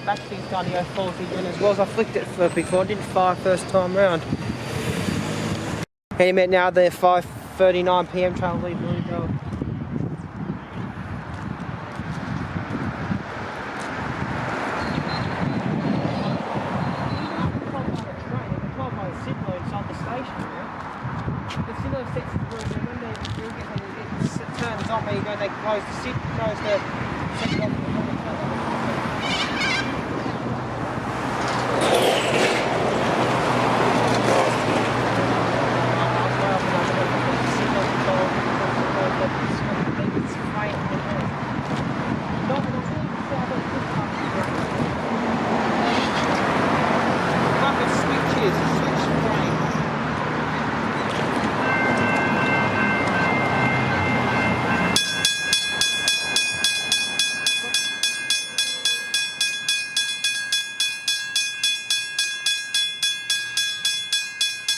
battery's starting to go faulty again as well as I flicked it for before. I didn't fire first time round. Heading out now, the 5:39 PM trying to leave Lilydale. Turns on, there you go, they close the seat, close the second off.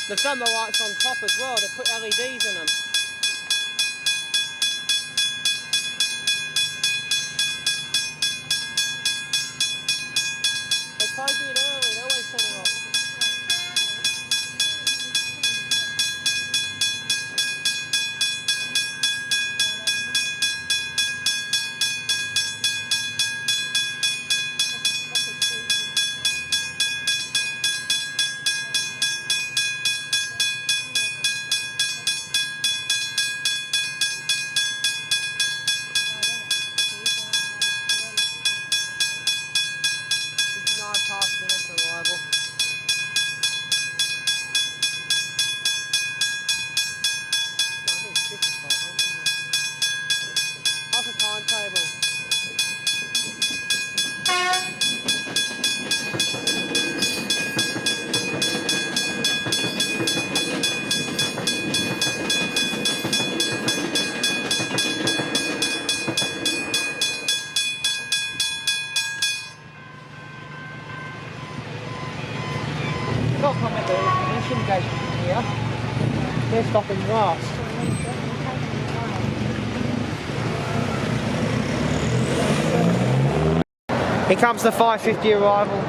They've done the lights on top as well, they put LEDs in them. They closing it early, they always set it off. Past the next arrival. No, I think it's 55, Half a timetable. Not comment the ignition gauge here. They're stopping last. Here comes the 5:50 arrival.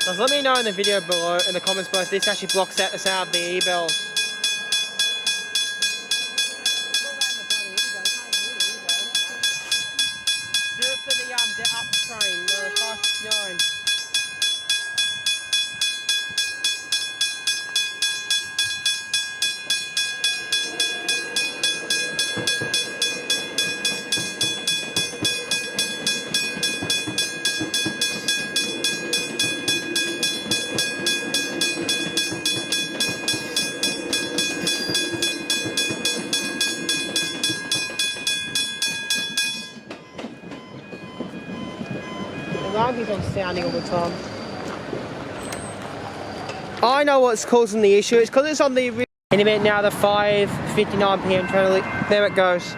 So let me know in the video below, in the comments below, if this actually blocks out the sound of the e-bells. Do it for the up train, the 559. The alarm keeps on sounding all the time. I know what's causing the issue. It's because it's on the... In a minute now, the 5:59 PM train. There it goes.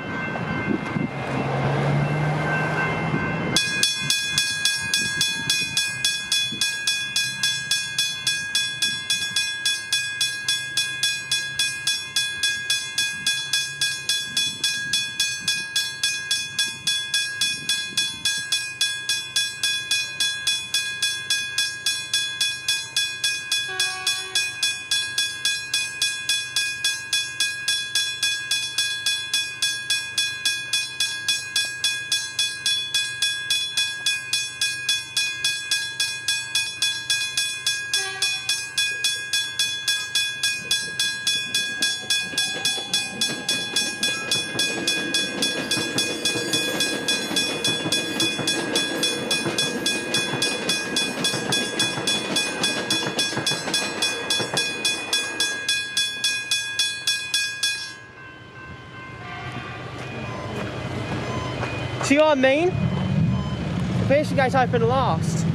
See what I mean? The pedestrian gate's open last. Do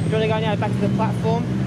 you want to go now back to the platform?